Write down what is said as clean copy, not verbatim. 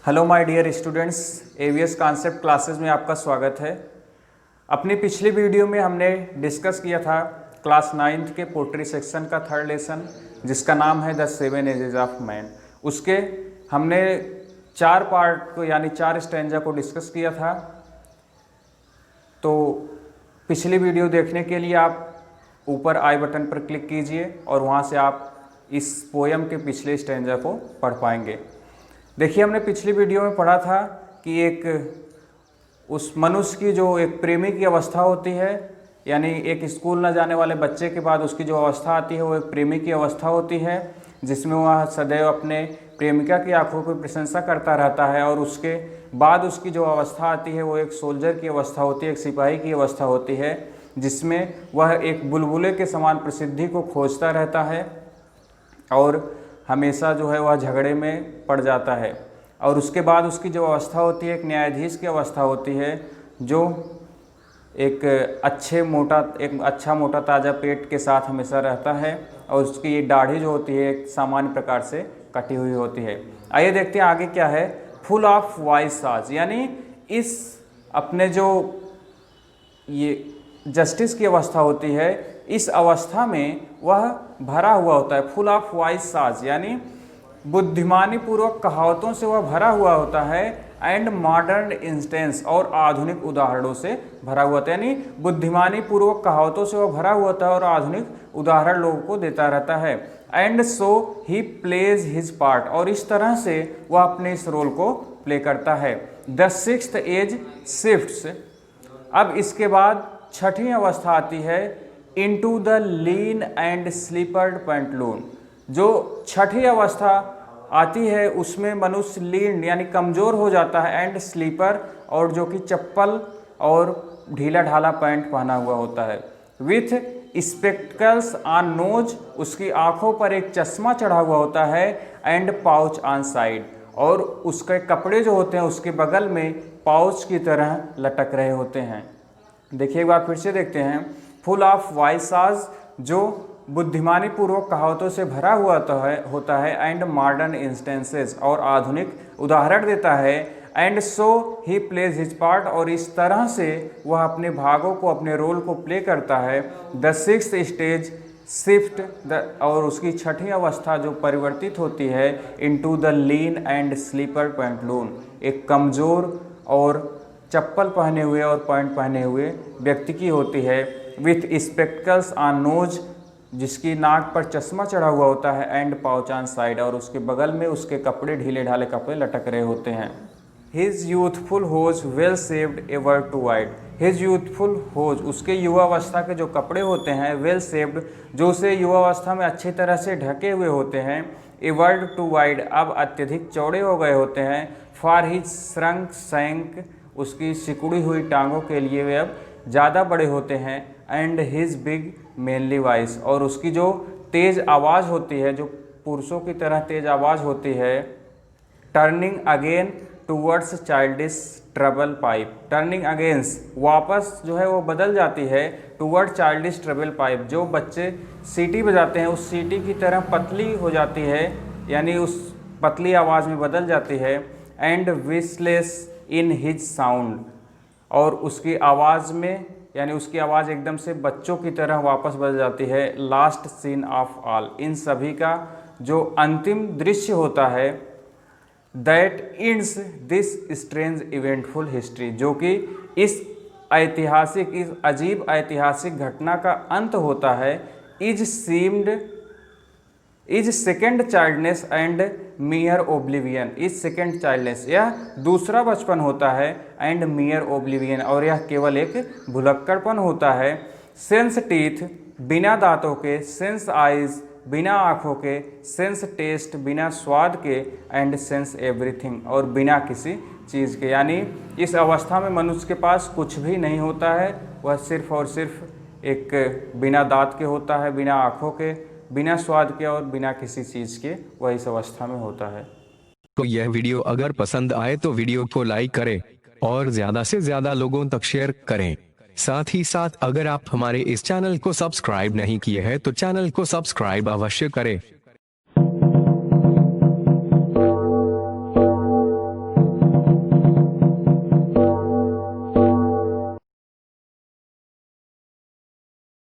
Hello my dear students, AVS concept classes में आपका स्वागत है। अपनी पिछली वीडियो में हमने डिस्कस किया था क्लास 9th के पोट्री सेक्शन का थर्ड लेसन, जिसका नाम है द 7 एजेस ऑफ मैन। उसके हमने 4 पार्ट को यानी 4 स्टैंजा को डिस्कस किया था। तो पिछली वीडियो देखने के लिए आप ऊपर आई बटन पर क्लिक कीजिए और वहाँ से आप इस पोयम के पिछले स्टैंजा को पढ़ पाएंगे। देखिए, हमने पिछली वीडियो में पढ़ा था कि एक उस मनुष्य की जो एक प्रेमी की अवस्था होती है, यानी एक स्कूल न जाने वाले बच्चे के बाद उसकी जो अवस्था आती है वो एक प्रेमी की अवस्था होती है, जिसमें वह सदैव अपने प्रेमिका की आंखों की प्रशंसा करता रहता है। और उसके बाद उसकी जो अवस्था आती है वो एक सोल्जर की अवस्था होती है, एक सिपाही की अवस्था होती है, जिसमें वह एक बुलबुले के समान प्रसिद्धि को खोजता रहता है और हमेशा जो है वह झगड़े में पड़ जाता है। और उसके बाद उसकी जो अवस्था होती है एक न्यायाधीश की अवस्था होती है, जो एक अच्छा मोटा ताज़ा पेट के साथ हमेशा रहता है और उसकी ये दाढ़ी जो होती है एक सामान्य प्रकार से कटी हुई होती है। आइए देखते हैं आगे क्या है। फुल ऑफ वाइस साज, यानी इस अपने जो ये जस्टिस की अवस्था होती है, इस अवस्था में वह भरा हुआ होता है। फुल ऑफ वाइस साज यानी बुद्धिमानी पूर्वक कहावतों से वह भरा हुआ होता है। एंड मॉडर्न इंस्टेंस, और आधुनिक उदाहरणों से भरा हुआ होता है, यानी बुद्धिमानी पूर्वक कहावतों से वह भरा हुआ होता है और आधुनिक उदाहरण लोगों को देता रहता है। And so he plays his part, और इस तरह से वह अपने इस रोल को प्ले करता है। द 6th एज शिफ्ट्स, अब इसके बाद 6ठी अवस्था आती है into the lean and slippered pantaloon. जो 6ठी अवस्था आती है उसमें मनुष्य लीन यानी कमज़ोर हो जाता है, एंड स्लीपर, और जो कि चप्पल और ढीला ढाला पैंट पहना हुआ होता है। विथ स्पेक्टिकल्स ऑन नोज, उसकी आंखों पर एक चश्मा चढ़ा हुआ होता है। एंड पाउच ऑन साइड, और उसके कपड़े जो होते हैं उसके बगल में पाउच की तरह लटक रहे होते हैं। देखिए एक बार फिर से देखते हैं। फुल ऑफ वाइस साज, जो बुद्धिमानी पूर्वक कहावतों से भरा हुआ होता है। एंड मॉडर्न इंस्टेंसेस, और आधुनिक उदाहरण देता है। And so he plays his part, और इस तरह से वह अपने भागों को, अपने रोल को प्ले करता है। द 6th स्टेज शिफ्ट, और उसकी 6ठी अवस्था जो परिवर्तित होती है into the lean and slipper pantaloon, एक कमज़ोर और चप्पल पहने हुए और पैंट पहने हुए व्यक्ति की होती है। विथ स्पेक्टिकल्स ऑन नोज, जिसकी नाक पर चश्मा चढ़ा हुआ होता है। एंड पाउच ऑन साइड, और उसके बगल में उसके कपड़े ढीले ढाले कपड़े लटक रहे होते हैं। His youthful hose well saved ever too wide, his youthful hose, उसके युवावस्था के जो कपड़े होते हैं वेल सेव्ड, जो उसे युवावस्था में अच्छी तरह से ढके हुए होते हैं। एवर्ड टू वाइड, अब अत्यधिक चौड़े हो गए होते हैं। फॉर हिज श्रंक सैंक, उसकी सिकुड़ी हुई टांगों के लिए वे अब ज़्यादा बड़े होते हैं। And his big mainly voice, और उसकी जो तेज़ आवाज़ होती है, जो पुरुषों की तरह तेज़ आवाज़ होती है। Turning again towards childish trouble pipe, turning against, वापस जो है वो बदल जाती है टूवर्ड चाइल्डिश ट्रबल पाइप, जो बच्चे सीटी बजाते हैं उस सीटी की तरह पतली हो जाती है, यानी उस पतली आवाज़ में बदल जाती है। एंड विस्लेस इन हिज साउंड, और उसकी आवाज़ में, यानी उसकी आवाज़ एकदम से बच्चों की तरह वापस बदल जाती है। लास्ट सीन ऑफ ऑल, इन सभी का जो अंतिम दृश्य होता है। That ends this strange eventful history, जो कि इस अजीब ऐतिहासिक घटना का अंत होता है। Is second childishness and mere oblivion, is second childishness, यह दूसरा बचपन होता है। एंड मियर ओब्लिवियन, और यह केवल एक भुलक्कड़पन होता है। सेंस टीथ, बिना दांतों के। सेंस आइज, बिना आँखों के। सेंस टेस्ट, बिना स्वाद के। एंड सेंस एवरीथिंग, और बिना किसी चीज़ के, यानी इस अवस्था में मनुष्य के पास कुछ भी नहीं होता है, वह सिर्फ और सिर्फ एक बिना दांत के होता है, बिना आँखों के, बिना स्वाद के और बिना किसी चीज़ के, वह इस अवस्था में होता है। तो यह वीडियो अगर पसंद आए तो वीडियो को लाइक करें और ज़्यादा से ज़्यादा लोगों तक शेयर करें। साथ ही साथ अगर आप हमारे इस चैनल को सब्सक्राइब नहीं किए हैं तो चैनल को सब्सक्राइब अवश्य करें।